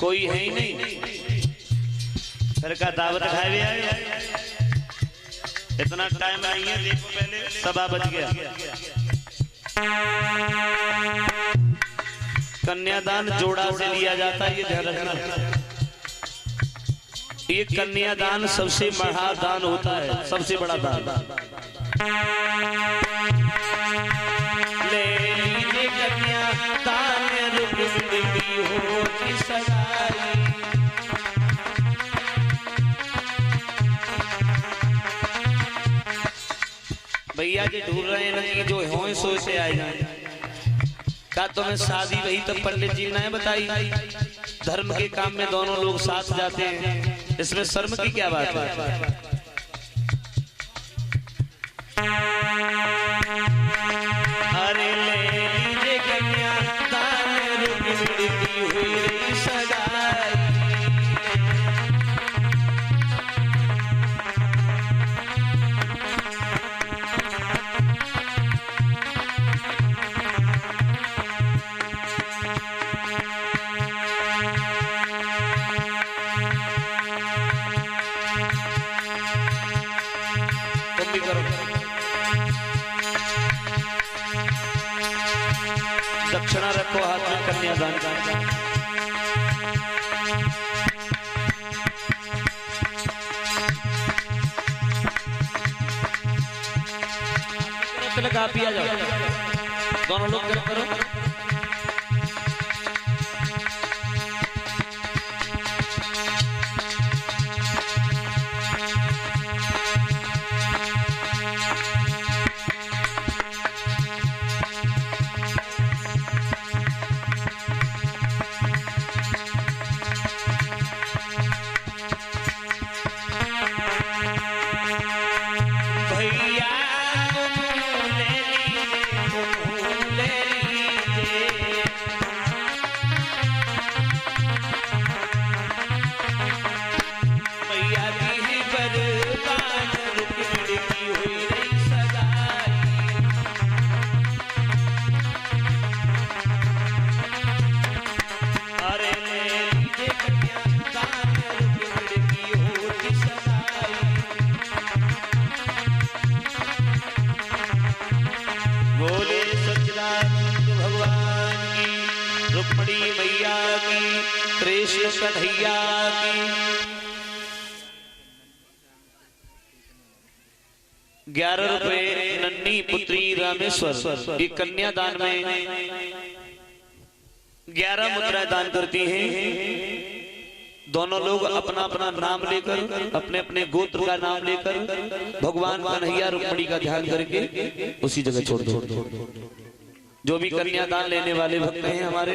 कोई है ही नहीं। फिर का दावत खाए भी आए, इतना टाइम नहीं है, देखो पहले 7 बज गया। कन्यादान जोड़ा से लिया जाता है, ये ध्यान रखना। ये कन्यादान सबसे बड़ा दान होता है, सबसे बड़ा दान। ले लीजिए कन्यादान, रुक जिंदगी हो की सगाई। भैया जी ढूंढ रहे हैं ना कि जो होए सो से आए जाए। का तुम्हें शादी वही तो पंडित जी ने बताई, धर्म के काम में दोनों लोग साथ जाते हैं, इसमें शर्म की क्या बात है। अरे ले लीजिए कन्यादान, रुक जिंदगी हुई रही सगाई। दक्षिणा रखो हाथ में कन्यादान का। लगा पिया जाओ, दोनों लोग करो। कन्हैया की 11 रुपए नन्ही पुत्री रामेश्वर, ये कन्यादान में 11 मुद्राएं दान करती हैं। दोनों लोग अपना अपना नाम लेकर, अपने अपने गोत्र का नाम लेकर भगवान कन्हैया रुक्मिणी का ध्यान करके उसी जगह छोड़ दो। जो भी कन्यादान लेने वाले भक्त हैं हमारे,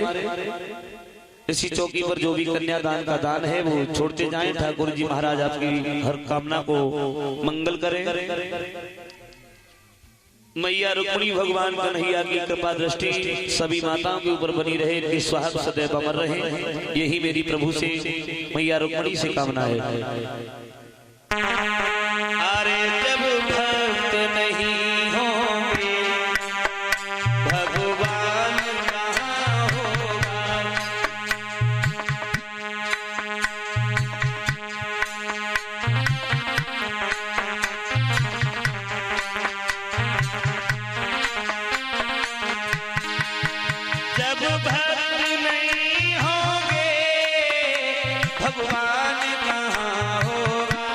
इसी चौकी पर जो भी कन्यादान का दान है वो छोड़ते जाएं। ठाकुर जी महाराज आपकी हर कामना को मंगल करें। मैया रुक्मिणी भगवान कन्हैया की कृपा दृष्टि सभी माताओं के ऊपर बनी रहे, इनकी सुहाग सदैव अमर रहे, यही मेरी प्रभु से मैया रुक्मिणी से कामना है। अरे जब भक्त नहीं होंगे भगवान कहाँ होगा। जब भक्त नहीं होंगे भगवान कहाँ होगा।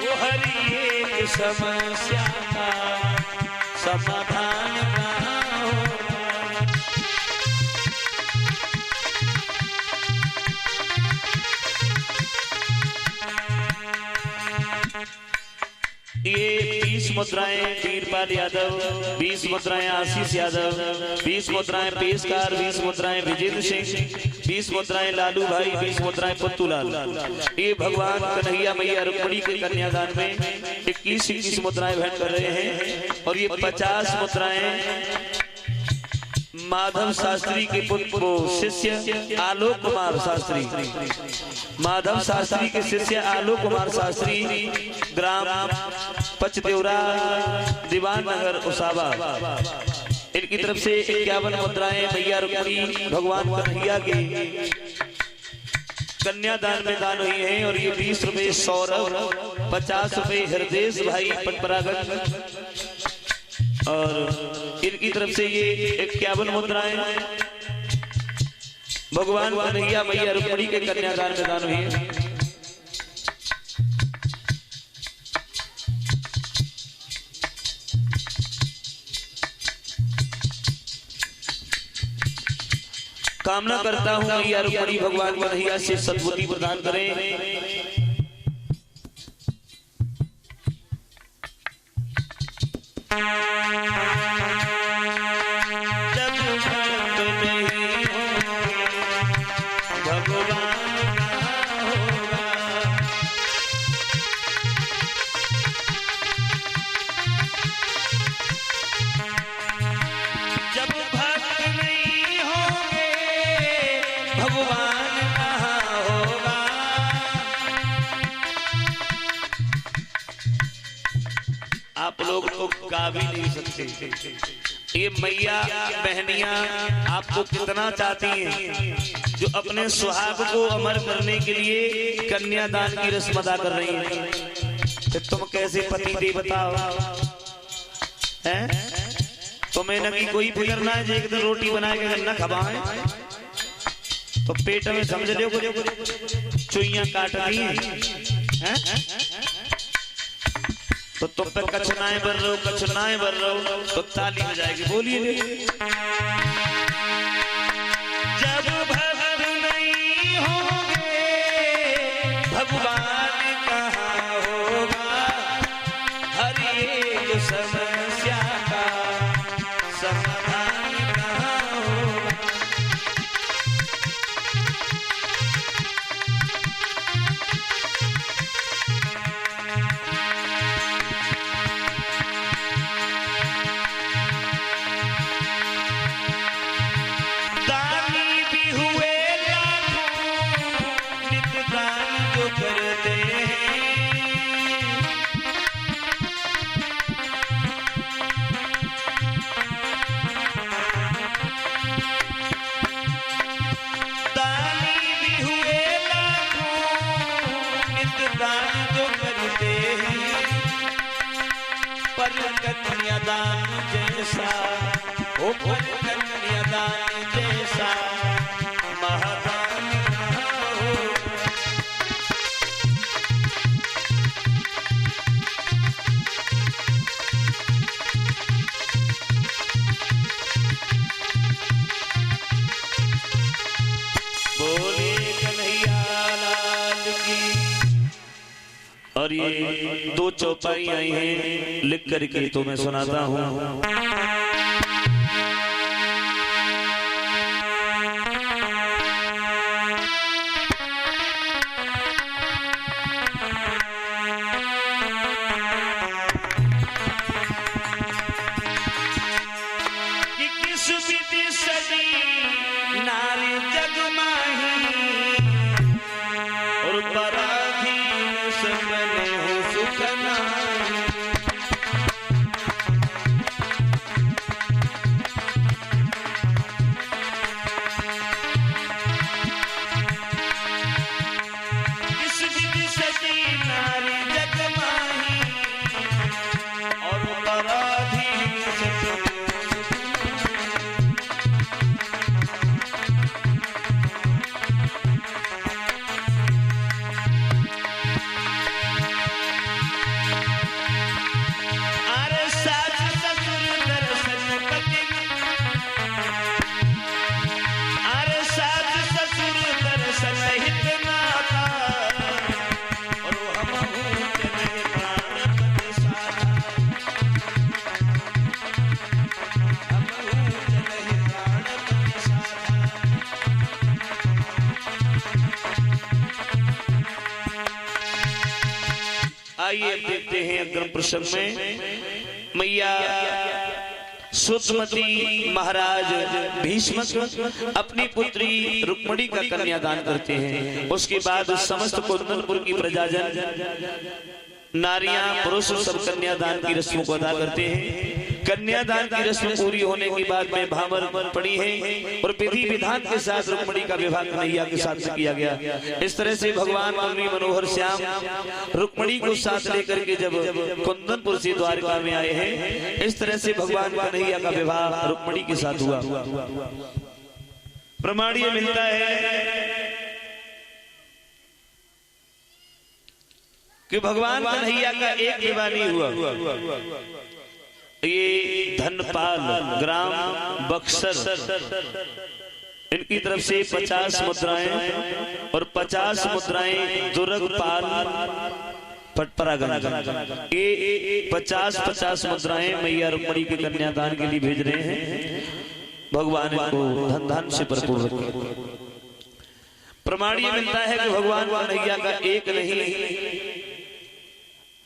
वो हरि एक समस्या का समाधान कहाँ होगा। ये 20 मुद्राएं वीरपाल यादव, 20 मुद्राएं आशीष यादव, 20 मुद्राएं पेशकार, 20 मुद्राएं विजेंद्र सिंह, 20 मुद्राएं लालू भाई, 20 मुद्राएं पत्तूलाल। ये भगवान कन्हैया मैया रुक्मिणी के कन्यादान में 21 मुद्राएं भेंट कर रहे हैं। और ये 50 मुद्राएं माधव शास्त्री के पुत्र शिष्य आलोक कुमार शास्त्री, माधव शास्त्री के शिष्य आलोक कुमार शास्त्री, ग्राम पचदेवरा, दीवान नगर, उसावा। इनकी तरफ से 51 मुद्राएं मैया रुक्मिणी भगवान कन्हैया के कन्यादान में दान हुई हैं। और ये 20 रुपए सौरभ, 50 रुपए हृदय भाई पटपरागढ़, और इनकी तरफ से ये 51 मुद्राएं भगवान कन्हैया मैया रुक्मिणी के कन्यादान में दान हुई है। कामना करता हूं मैया रुक्मिणी भगवान कन्हैया से सद्बुद्धि प्रदान करें। आप लोग तो गा भी नहीं सकते। ये मैया बहनियां आपको कितना चाहती हैं, जो अपने सुहाग को अमर करने के लिए कन्यादान की रस्म अदा कर रही हैं। तो तुम कैसे पति दे बताओ, हैं? तुम्हें न की कोई फिक्र ना है, एक दिन रोटी बना के न खवाएं तो पेट में समझ लो चुईयां काट दी हैं। तो तुम पे कछनाएं भर रहे हो, कछनाएं भर रहे हो, तो ताली बजाएगी। बोलिए जब भक्त नहीं होंगे भगवान कहाँ होगा, हर एक समस्या का समाधान कहाँ होगा। कन्यादान जैसा ओ कन्यादान जैसा महादान कहाँ हो। बोले कन्हैया लाल की। और ये 2 चौपाई आई हैं, लिख करके तो मैं सुनाता हूँ। कि किस विधि सजी नारी जग माही, और पराधीन सपने हो सुख नाही। किस विधि सजी नारी जग माही, और पराधीन सपने आइए देखते हैं अग्रम प्रसंग में मैया सुतमती महाराज भीष्म अपनी पुत्री रुक्मिणी का कन्यादान करते हैं। उसके बाद समस्त कुंदनपुर की प्रजाजन नारियां पुरुष सब कन्यादान की रस्मों को अदा करते हैं। कन्यादान की रस्म पूरी होने के बाद में भामर पड़ी है और विधि विधान के साथ रुक्मिणी का विवाह कन्हैया के साथ किया गया। इस तरह से भगवान मुरली मनोहर श्याम रुक्मिणी को साथ लेकर के जब कुंदनपुर से द्वारका में आए हैं, इस तरह से भगवान कन्हैया का विवाह रुक्मिणी के साथ हुआ। प्रमाण ये मिलता है कि भगवान कन्हैया का एक विवाह नहीं हुआ। ये धनपाल ग्राम बक्सर इनकी तरफ से 50 मुद्राएं और 50 मुद्राएं दुर्गपाल पटपरागंज, ये 50-50 मुद्राएं मैया रुक्मिणी के कन्यादान के लिए भेज रहे हैं। भगवान को धन धन से भरपूर रखें। प्रमाण ये मिलता है कि भगवान कन्हैया का एक नहीं,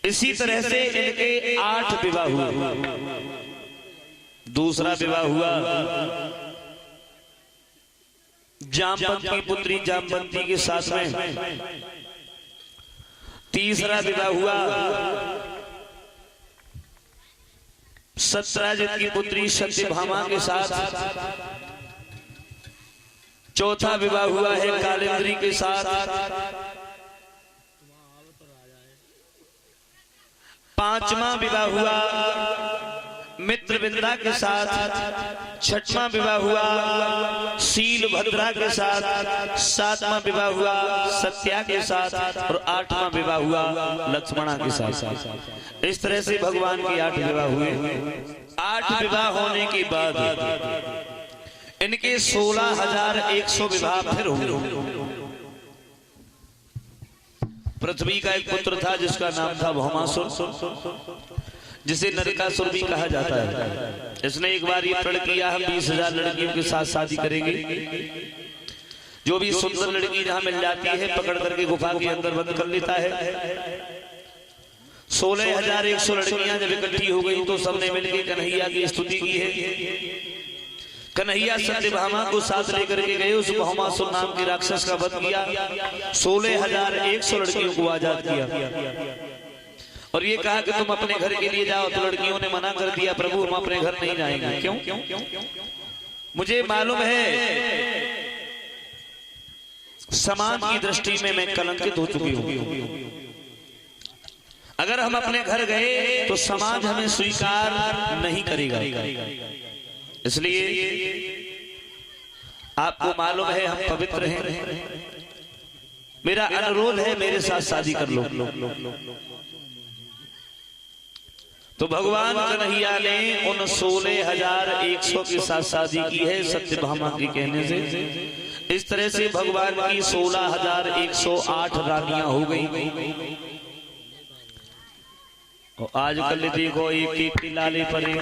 इसी तरह से इनके 8 विवाह हुए। दूसरा विवाह हुआ जामवंत की पुत्री जामवंती के साथ में। तीसरा विवाह हुआ सत्यराजित की पुत्री सत्यभामा के साथ। चौथा विवाह हुआ है कालिंद्री के साथ। पांचवा विवाह हुआ मित्रविंदा के साथ। छठवां विवाह हुआ शीलभद्रा के साथ। सातवां विवाह हुआ सत्या के साथ और 8वां विवाह हुआ लक्ष्मणा के साथ। इस तरह से भगवान के 8 विवाह हुए। 8 विवाह होने के बाद इनके 16,100 विवाह फिर हुए। पृथ्वी का एक पुत्र था जिसका नाम था भौमासुर, जिसे नरकासुर भी कहा जाता है। इसने एक बार ये प्रण किया, हम 20,000 लड़कियों के साथ शादी करेंगे। जो भी सुंदर लड़की जहां मिल जाती है पकड़ करके गुफा के अंदर बंद कर लेता है। 16,100 लड़कियां जब इकट्ठी हो गई तो सबने मिलकर कन्हैया की स्तुति की है। कन्हैया सत्यभामा को साथ लेकर के गए, उस भौमासुर नाम के राक्षस का वध किया। 16,100 लड़कियों को आजाद किया और ये कहा कि तुम अपने घर के लिए जाओ। तो लड़कियों ने मना कर दिया, प्रभु हम अपने घर नहीं जाएंगे। क्यों? मुझे मालूम है समाज की दृष्टि में मैं कलंकित हो चुकी हूँ। अगर हम अपने घर गए तो समाज हमें स्वीकार नहीं करेगा। इसलिए आपको मालूम है हम पवित्र हैं, मेरा अनुरोध है मेरे साथ शादी कर लो। तो भगवान कन्हैया ने उन 16,100 के साथ शादी की है सत्यभामा के कहने से। इस तरह से भगवान की 16,108 रानियां हो गई। और आजकल देखो एक लाले परे।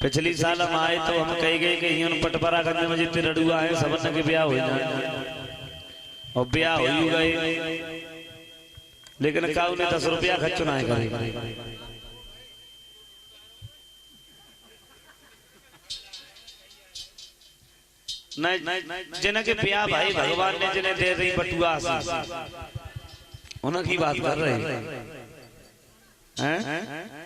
पिछली साल हम आए तो हम कह गए कि पटपरागंज में जितने लड़ुआ है सब के ब्याह हो जाए और ब्याह हो गए। लेकिन काऊ ने 10 रुपया खर्चना है करे। नहीं जिनके ब्याह भाई भगवान ने जिन्हें दे दी बटुआ उनकी बात कर रहे हैं।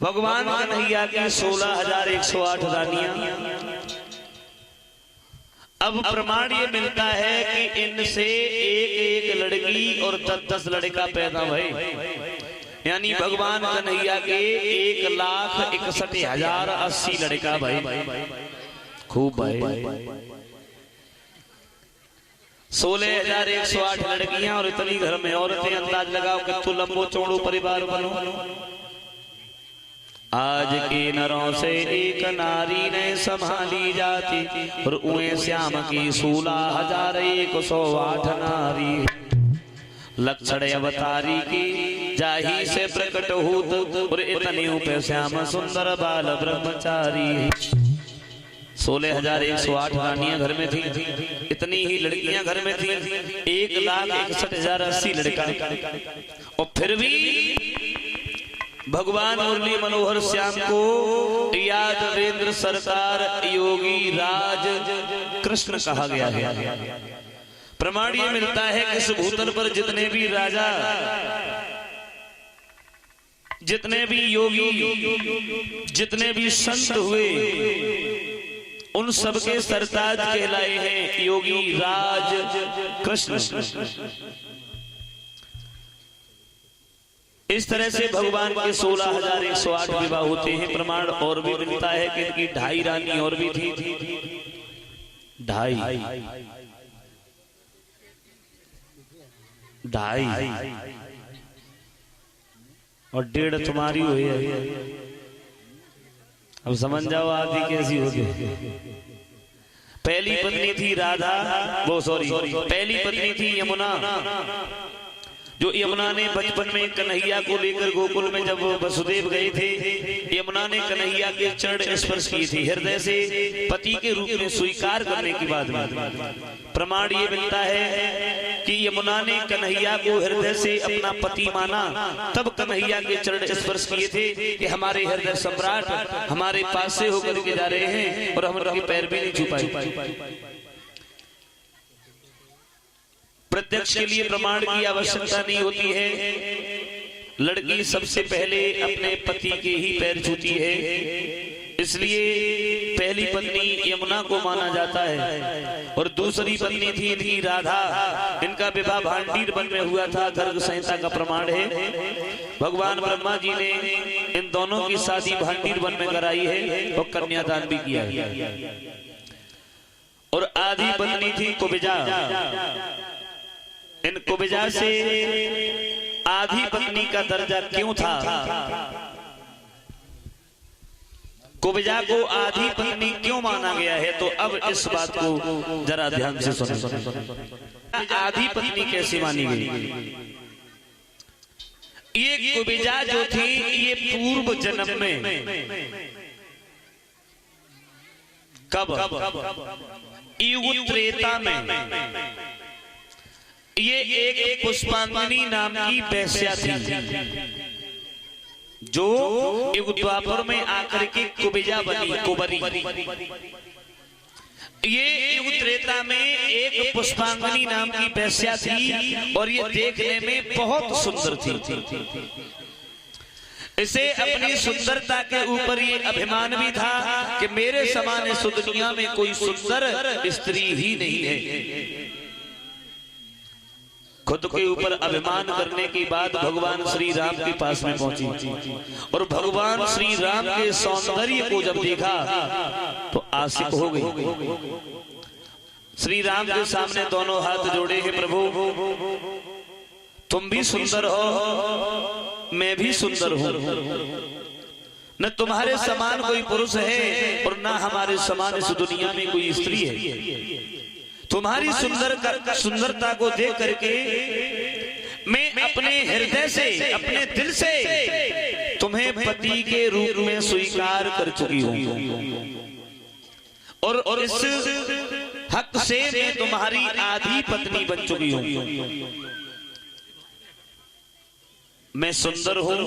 भगवान कन्हैया की 16,108 रानियां। अब प्रमाण ये मिलता है कि इनसे एक लड़की और 10 लड़का पैदा हुए। यानी भगवान कन्हैया के 1,61,080 लड़का भाई खूब भाई। 16,108 लड़कियां और इतनी घर में औरतें। अंदाज लगाओ कि तू लंबो चौड़ो परिवार बनो। आज के नरों से एक नारी ने संभाली जाती और उन्हें श्याम की 16,108 नारी। लक्षण अवतारी की जाही से प्रकट होत और इतनी पे श्याम सुंदर बाल ब्रह्मचारी। 16,108 रानियां घर में थी, इतनी ही लड़कियां घर में थी। 1,61,080 लड़का। और फिर भी भगवान मुरली मनोहर श्याम को यादवेंद्र सरकार योगी राज कृष्ण कहा गया है। प्रमाण ये मिलता है कि इस भूतल पर जितने भी राजा, जितने भी योगी, जितने भी संत हुए, उन सबके सरताज कहलाए हैं योगी राज कृष्ण। इस तरह से भगवान के 16,108 विवाह होते हैं। प्रमाण और भी मिलता है कि इनकी 2.5 रानी और भी थी। 2.5 और 1.5 तुम्हारी हुई है। अब समझ जाओ आदि कैसी होगी। पहली पत्नी थी राधा, वो सॉरी पहली पत्नी थी यमुना, जो यमुना ने बचपन में कन्हैया को लेकर गोकुल में जब वसुदेव गए थे, यमुना ने कन्हैया के चरण स्पर्श किए थे हृदय से पति के रूप में स्वीकार करने के बाद। प्रमाण ये मिलता है कि यमुना ने कन्हैया को हृदय से अपना पति माना, तब कन्हैया के चरण स्पर्श किए थे कि हमारे हृदय सम्राट हमारे पास से होकर के जा रहे हैं और हम उनके पैर भी नहीं छुपाए। प्रत्यक्ष के लिए प्रमाण की आवश्यकता नहीं होती है। लड़की सबसे पहले अपने पति के ही पैर छूती है, इसलिए पहली पत्नी यमुना को माना जाता है। और दूसरी पत्नी थी इनकी राधा, इनका विवाह भांडीर वन में हुआ था। गर्ग संहिता का प्रमाण है। भगवान ब्रह्मा जी ने इन दोनों की शादी भांडीर वन में कराई है और कन्यादान भी किया है। और आधी पत्नी थी कुबिजा। इन कुबिजा से आधी पत्नी का दर्जा क्यों था? कुबिजा को आधी पत्नी क्यों माना गया है? तो अब इस बात को जरा ध्यान से सुनो। आधी पत्नी कैसे मानी गई? ये कुबिजा जो थी, ये पूर्व जन्म में कब? युग त्रेता में ये एक पुष्पांगिनी नाम की वेश्या थी, जो युग द्वापर में आकर के कुबिजा बनी, कुबरी। ये युग त्रेता में एक पुष्पांगिनी नाम की वेश्या थी और ये देखने में बहुत सुंदर थी। इसे अपनी सुंदरता के ऊपर ये अभिमान भी था कि मेरे समान इस दुनिया में कोई सुंदर स्त्री ही नहीं है। खुद के ऊपर अभिमान करने के बाद भगवान श्री राम के पास में पहुंची और भगवान श्री राम के सौंदर्य को जब देखा तो आशिक हो गई। श्री राम के सामने दोनों हाथ जोड़े हैं, प्रभु तुम भी सुंदर हो, मैं भी सुंदर हूं। न तुम्हारे समान कोई पुरुष है और न हमारे समान इस दुनिया में कोई स्त्री है। तुम्हारी सुंदरता को देख करके मैं अपने हृदय से, अपने दिल से तुम्हें पति के रूप में स्वीकार कर चुकी हूं और इस हक से मैं तुम्हारी आधी पत्नी बन चुकी हूं। मैं सुंदर हूं,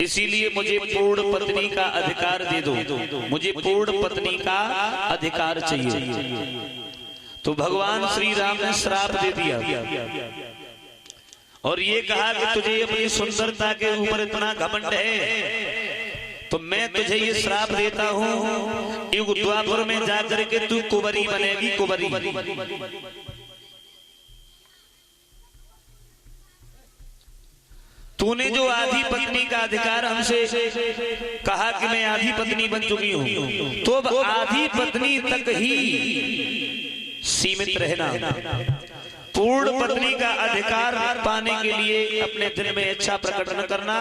इसीलिए मुझे पूर्ण पत्नी का अधिकार दे दो। मुझे पूर्ण पत्नी का अधिकार चाहिए। तो भगवान श्री राम ने श्राप दे दिया और ये कहा कि तुझे अपनी सुंदरता के ऊपर इतना घमंड है तो मैं तुझे ये श्राप देता हूं, युग द्वापर में जाकर के तू कुंवरी बनेगी, कुंवरी। तूने जो आधी पत्नी का अधिकार हमसे कहा कि मैं आधी पत्नी बन चुकी हूं, तो अब आधी पत्नी तक ही सीमित रहना। पूर्ण पत्नी का अधिकार पाने के लिए अपने दिल में इच्छा प्रकट न करना,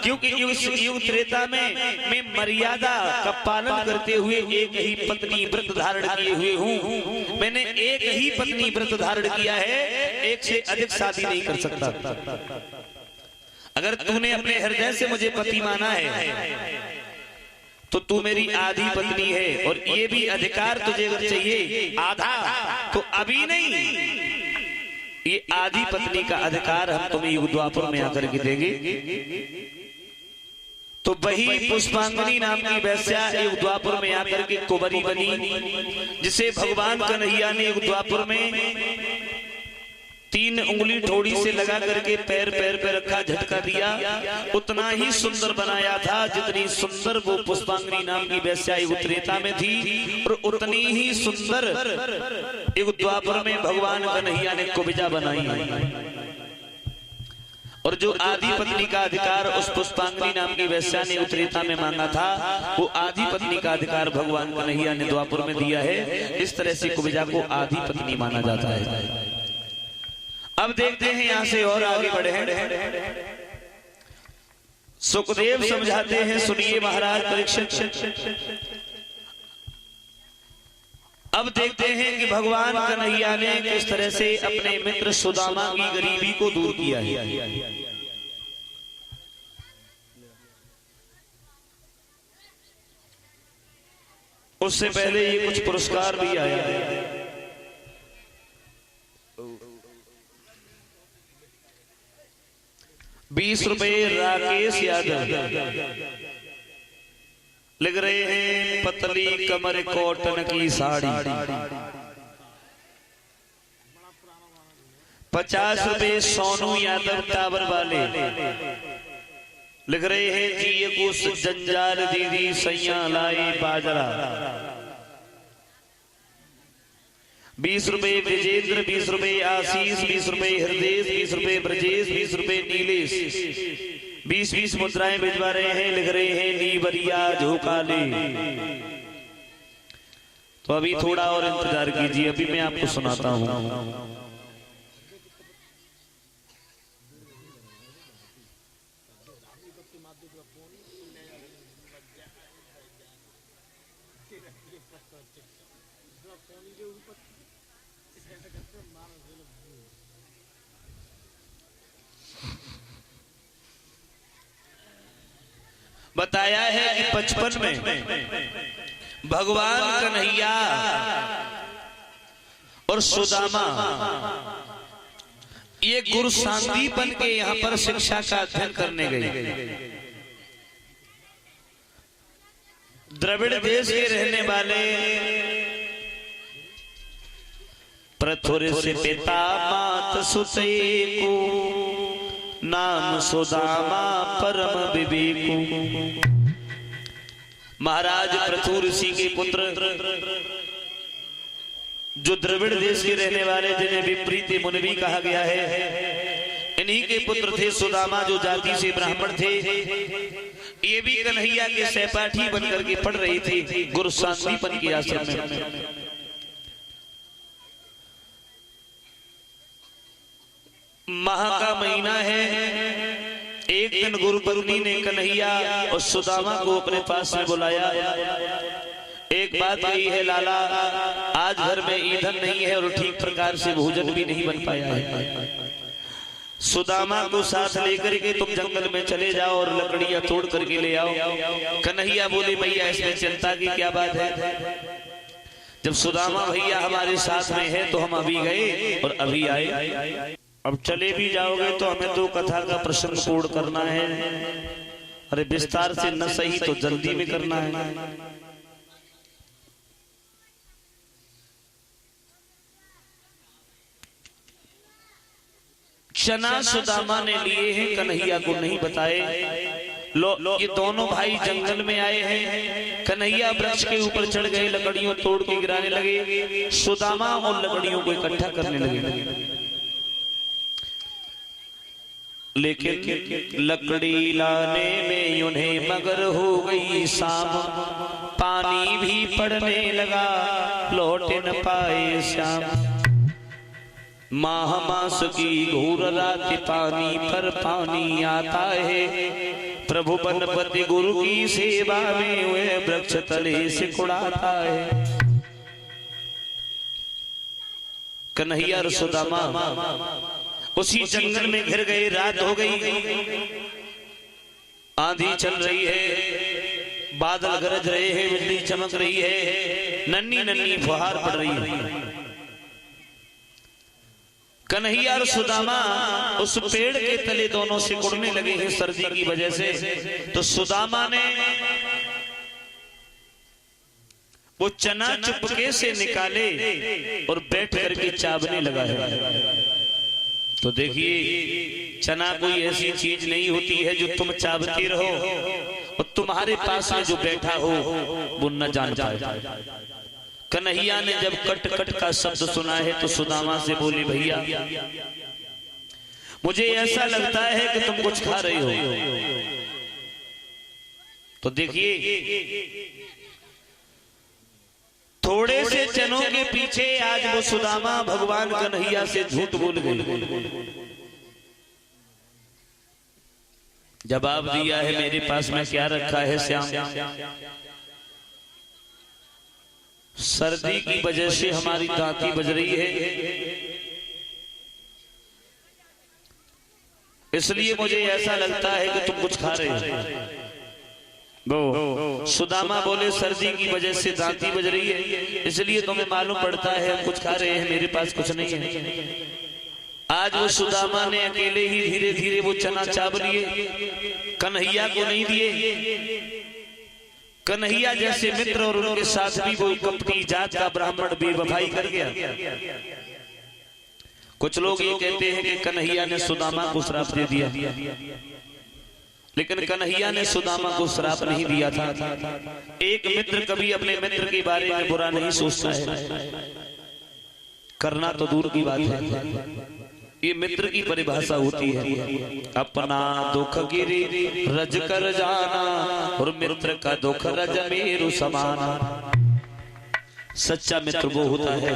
क्योंकि युग त्रेता में मैं मर्यादा का पालन करते हुए एक ही पत्नी व्रत धारण किए हुए हूँ। मैंने एक ही पत्नी व्रत धारण किया है, एक से अधिक शादी नहीं कर सकता। अगर तूने अपने हृदय से मुझे पति माना है तो तू मेरी आधी पत्नी है और ये भी अधिकार तुझे अगर चाहिए आधा, तो अभी नहीं, ये आधी पत्नी का अधिकार हम तुम्हें युग द्वापर में आकर के देंगे। तो वही पुष्पांगनी नाम की वैश्या एक द्वापुर में आकर के कुंवरी बनी, जिसे भगवान कन्हैया ने एक द्वापुर में 3 उंगली ठोड़ी से लगा करके पैर पे रखा, झटका दिया, उतना ही सुंदर बनाया था जितनी सुंदर वो पुष्पांगनी नाम की वैश्या एक त्रेता में थी, और उतनी ही सुंदर एक द्वापर में भगवान कन्हैया ने कुब्जा बनाई। और जो आदि पत्नी का अधिकार उस पुष्पांगनी नाम की वैश्या ने त्रेता में मांगा था, वो आदि पत्नी का अधिकार भगवान कन्हैया ने द्वापर में दिया है। इस तरह से कुब्जा को आदि पत्नी माना जाता है। अब देखते हैं यहां से और आगे बढ़े हैं। सुखदेव समझाते हैं, सुनिए महाराज परीक्षित। अब देखते हैं कि भगवान कन्हैया ने किस तरह से अपने मित्र सुदामा की गरीबी को दूर किया है। उससे पहले ये कुछ पुरस्कार भी आया है। ₹20 राकेश यादव लिख रहे हैं, पतली कमर कॉटन की साड़ी। ₹50 सोनू यादव टावर वाले लिख रहे हैं, जी ये कुछ जंजाल दीदी सैया लाई बाजरा। ₹20 विजेंद्र, ₹20 आशीष, ₹20 हृदय, ₹20 ब्रजेश, ₹20 नीलेश। 20-20 मुद्राएं भिजवा रहे हैं, लिख रहे हैं लीबरिया झोकाले। तो अभी थोड़ा और इंतजार कीजिए, अभी मैं आपको सुनाता हूं। बताया है कि 55 में भगवान कन्हैया और सुदामा ये गुरु शांतिपन के यहां पर शिक्षा का अध्ययन करने गए। द्रविड़ देश के रहने वाले प्रथुर से पिता मात सुते को नाम सुदामा परम विवेकु। महाराज प्रथुर ऋषि के पुत्र जो द्रविड़ देश के रहने वाले, जिन्हें विपरीत मुनि कहा गया है, इन्हीं के पुत्र थे सुदामा, जो जाति से ब्राह्मण थे। ये भी कन्हैया के सहपाठी बनकर के पढ़ रही थी गुरु शांतिपन के आश्रम में। माह का महीना है। एक दिन गुरु पत्नी ने कन्हैया और सुदामा को अपने पास में बुलाया। एक बात कही है, लाला आज घर में ईंधन नहीं है और ठीक प्रकार से भोजन भी नहीं बन पाया है। सुदामा को साथ लेकर के तुम जंगल में चले जाओ और लकड़ियां तोड़ करके ले आओ। कन्हैया बोले, भैया इसमें चिंता की क्या बात है, जब सुदामा भैया हमारे साथ में है तो हम अभी गए और अभी आए। अब चले भी जाओगे तो हमें तो कथा का प्रसंग पूर्ण करना है। अरे विस्तार से न सही तो जल्दी में करना है। चना सुदामा ने लिए हैं, कन्हैया को नहीं बताए। ये दोनों भाई जंगल में आए हैं। कन्हैया वृक्ष के ऊपर चढ़ गए, लकड़ियों तोड़ के गिराने लगे। सुदामा और लकड़ियों को इकट्ठा करने लगे, लेकिन लकड़ी लाने में उन्हें मगर हो गई शाम। पानी भी पड़ने लगा, लौट न पाए श्याम। माह मास की घोर रात, पानी पर पानी आता है। प्रभु बनपति गुरु की सेवा में वे वृक्ष तले से कुड़ाता है। कन्हैया और सुदामा उसी जंगल में घिर गए। रात हो गई, आंधी चल रही है, बादल गरज रहे हैं, बिजली चमक रही है, नन्ही नन्ही फुहार पड़ रही है। कन्हैया और सुदामा उस पेड़ के तले दोनों सिकुड़ने लगे हैं सर्दी की वजह से। तो सुदामा ने वो चना चुपके से निकाले और बैठ करके चावने लगा है। तो देखिए, चना कोई ऐसी चीज नहीं होती है जो तुम चावती रहो और तुम्हारे पास में जो बैठा हो वो न जान पाए। कन्हैया ने जब कट कट का शब्द सुना है तो सुदामा से बोली, भैया मुझे ऐसा लगता है कि तुम कुछ खा रही हो। तो देखिए, थोड़े से चनों के पीछे आज वो सुदामा भगवान कन्हैया से झूठ बोल गई। जवाब दिया है, मेरे पास में क्या रखा है श्याम, सर्दी की वजह से हमारी दांती बज रही है, इसलिए मुझे ऐसा लगता है कि तुम कुछ खा रहे हो। सुदामा बोले, सर्दी की वजह से दांती बज रही है इसलिए तुम्हें मालूम पड़ता है हम कुछ खा रहे हैं, मेरे पास कुछ नहीं है। आज वो सुदामा ने अकेले ही धीरे धीरे वो चना चाव लिए, कन्हैया को नहीं दिए। कन्हैया जैसे मित्र और उनके साथ भी वो कपटी जात का ब्राह्मण बेवफाई कर गया। कुछ लोग ये कहते हैं कि कन्हैया ने सुदामा को श्राप दे दिया, लेकिन कन्हैया ने सुदामा को श्राप नहीं दिया था। एक मित्र कभी अपने मित्र के बारे में बुरा नहीं सोचता है, करना तो दूर की बात है। ये मित्र की परिभाषा होती है, अपना दुख गिरी रज कर जाना और मित्र का दुख रज मेरु समाना। सच्चा मित्र वो होता है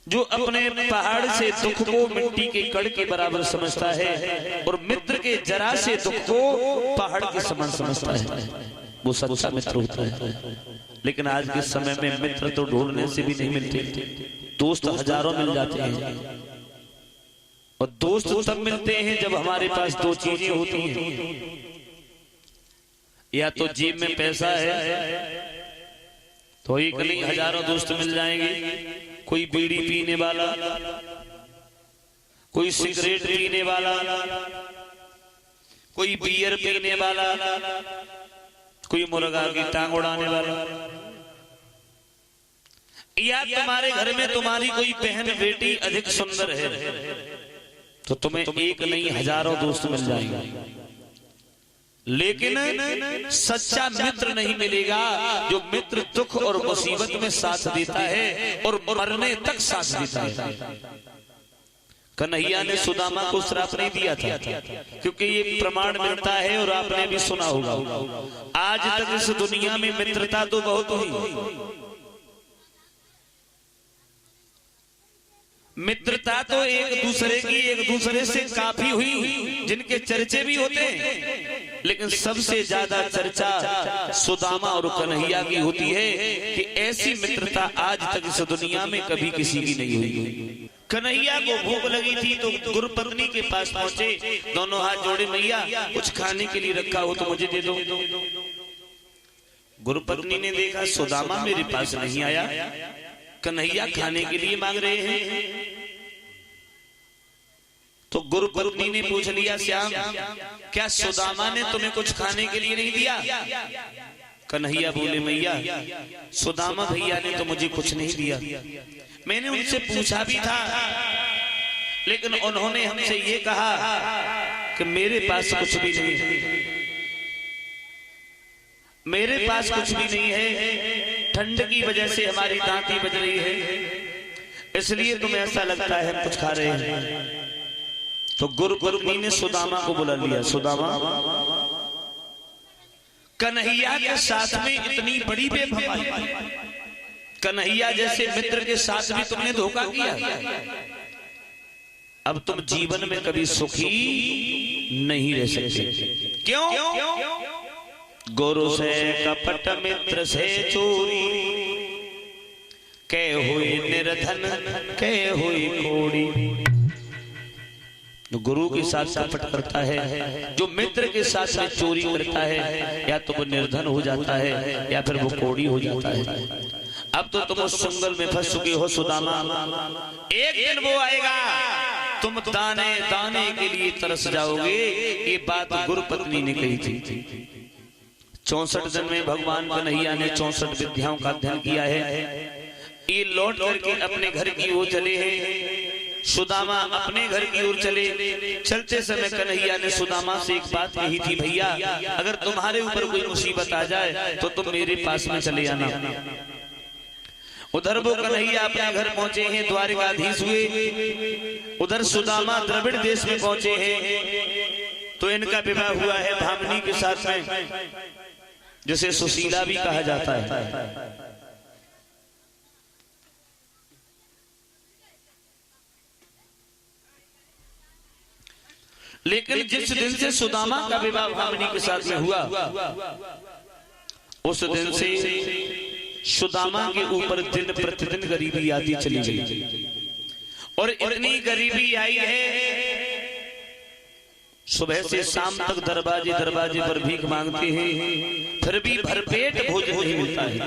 जो अपने पहाड़ से दुख को मिट्टी के कण के बराबर समझता है और मित्र के जरा से दुख को पहाड़ के समान समझता है, वो सच्चा मित्र होता है। लेकिन आज के समय में मित्र तो ढूंढने से भी नहीं मिलते, दोस्त हजारों मिल जाते हैं। और दोस्त तब मिलते हैं जब हमारे पास दो चीजें होती हैं, या तो जेब में पैसा है तो एक नहीं हजारों दोस्त मिल जाएंगे। कोई बीड़ी पीने वाला, कोई सिगरेट पीने वाला, कोई बियर पीने वाला, कोई मुर्गा की टांग उड़ाने वाला, या तुम्हारे घर में तुम्हारी कोई बहन बेटी अधिक सुंदर है तो तुम्हें एक नहीं हजारों दोस्त मिल जाएंगे। लेकिन सच्चा मित्र नहीं मिलेगा जो मित्र दुख और मुसीबत में साथ देता है और मरने तक साथ देता है। कन्हैया ने सुदामा को श्राप नहीं दिया था, क्योंकि ये प्रमाण मिलता है और आपने भी सुना होगा, आज तक इस दुनिया में मित्रता तो बहुत हुई, मित्रता तो एक दूसरे से काफी हुई, जिनके चर्चे भी होते हैं, लेकिन सबसे ज्यादा चर्चा सुदामा और कन्हैया की होती है कि ऐसी मित्रता आज तक इस दुनिया में कभी किसी की नहीं हुई। कन्हैया को भूख लगी थी तो गुरुपत्नी के पास पहुंचे, दोनों हाथ जोड़े, मैया कुछ खाने के लिए रखा हो तो मुझे दे दो। गुरुपत्नी ने देखा सुदामा मेरे पास नहीं आया, कन्हैया खाने के लिए मांग रहे हैं, तो गुरुपत्नी ने पूछ लिया, श्याम क्या सुदामा ने तुम्हें कुछ खाने के लिए नहीं दिया? कन्हैया बोले, मैया सुदामा भैया ने तो मुझे कुछ नहीं दिया, मैंने उनसे पूछा भी था लेकिन उन्होंने हमसे ये कहा कि मेरे पास कुछ भी नहीं है, मेरे पास कुछ भी नहीं है, ठंड की वजह से हमारी दांती बज रही है, इसलिए तुम्हें ऐसा लगता है हम कुछ खा रहे हैं। तो गुरुपत्नी ने सुदामा को बुला लिया, सुदामा कन्हैया के साथ में इतनी बड़ी बेवफाई, कन्हैया जैसे मित्र के साथ भी तुमने धोखा किया, अब तुम जीवन में कभी सुखी नहीं रह सकते। क्यों? गुरु से कपट मित्र से चोरी, कै हुई निर्धन कै हुई कोड़ी। जो गुरु के साथ कपट करता है, जो मित्र के साथ में चोरी करता है, या तो वो निर्धन हो जाता है या फिर वो कोड़ी हो जाता है। अब तो तुम उस संगल में फंस चुके हो सुदामा, एक दिन वो आएगा तुम दाने दाने के लिए तरस जाओगे। ये बात गुरु पत्नी ने कही थी। 64 दिन में भगवान कन्हैया ने 64 विद्याओं का अध्ययन किया है। ये लौट करके अपने घर की ओर चले हैं। सुदामा अपने घर की ओर चले। चलते समय कन्हैया ने सुदामा से एक बात कही थी, भैया अगर तुम्हारे ऊपर कोई मुसीबत आ जाए तो तुम मेरे पास में चले आना। उधर वो कन्हैया अपने घर पहुंचे हैं, द्वारिकाधीश हुए। उधर सुदामा द्रविड़ देश में पहुंचे हैं, तो इनका विवाह हुआ है भामिनी के साथ में, जिसे सुशीला भी कहा जाता है। लेकिन जिस दिन से सुदामा का विवाह भामिनी के साथ में हुआ, उस दिन से सुदामा के ऊपर दिन प्रतिदिन गरीबी आती चली गई। और इतनी गरीबी आई है, सुबह से शाम तक दरवाजे दरवाजे पर भीख मांगते हैं, फिर भी भरपेट भोजन नहीं मिलता है।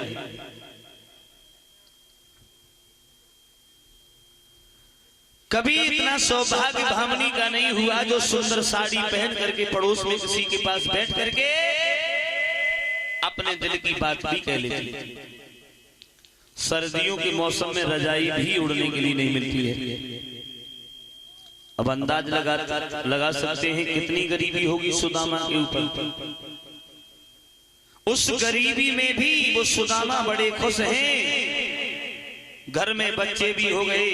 कभी इतना सौभाग्य भामिनी का नहीं हुआ जो सुंदर साड़ी पहन करके पड़ोस में किसी के पास बैठ करके अपने दिल की बात भी कह लेती। सर्दियों के मौसम में रजाई भी उड़ने के लिए नहीं मिलती है। अब अंदाज लगा सकते हैं कितनी गरीबी होगी सुदामा के ऊपर। उस गरीबी में भी वो सुदामा बड़े खुश हैं। घर में बच्चे भी हो गए।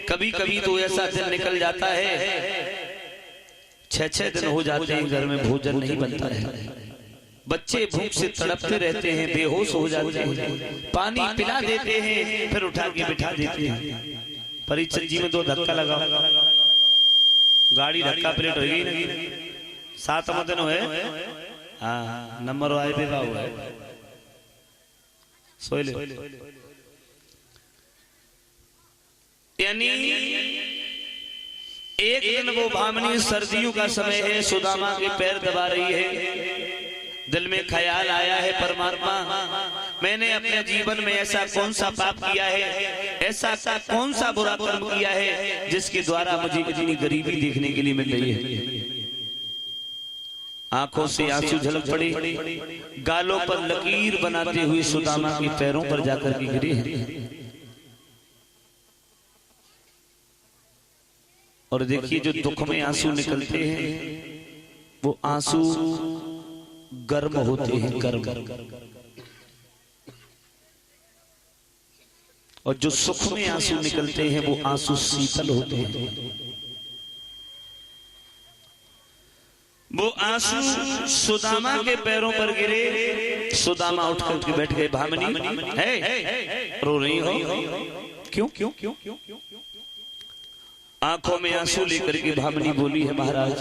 कभी कभी तो ऐसा दिन निकल जाता है, 6-6 दिन हो जाते हैं घर में भोजन नहीं बनता है। बच्चे भूख से तड़पते रहते हैं, बेहोश हो जाते हैं। पानी पिला देते हैं, फिर उठा के बिठा देते हैं। परीक्षित जी में 2 धक्का लगा, गाड़ी धक्का प्लेट होगी नहीं। 7वां दिन है, हाँ नंबर आए पे हुआ है, सोए ले। यानी एक दिन वो भामिनी, सर्दियों का समय है, सुदामा के पैर दबा रही है। दिल में ख्याल आया है, परमात्मा मैंने अपने जीवन में ऐसा कौन सा पाप किया है, ऐसा कौन सा बुरा कर्म किया है जिसके द्वारा मुझे इतनी गरीबी देखने के लिए मिल रही है। आंखों से आंसू झलक पड़े, गालों पर लकीर बनाते हुए सुदामा के पैरों पर जाकर के गिरे हैं। और देखिए जो दुख में आंसू निकलते हैं वो आंसू गर्म होते हैं, गर्म। और जो सुख में आंसू निकलते हैं वो आंसू शीतल होते हैं। वो आंसू सुदामा के पैरों पर गिरे। सुदामा उठ करके बैठ गए। भामिनी है, रो रही हो क्यों? क्यों क्यों क्यों क्यों? आंखों में आंसू लेकर के भामिनी बोली है, महाराज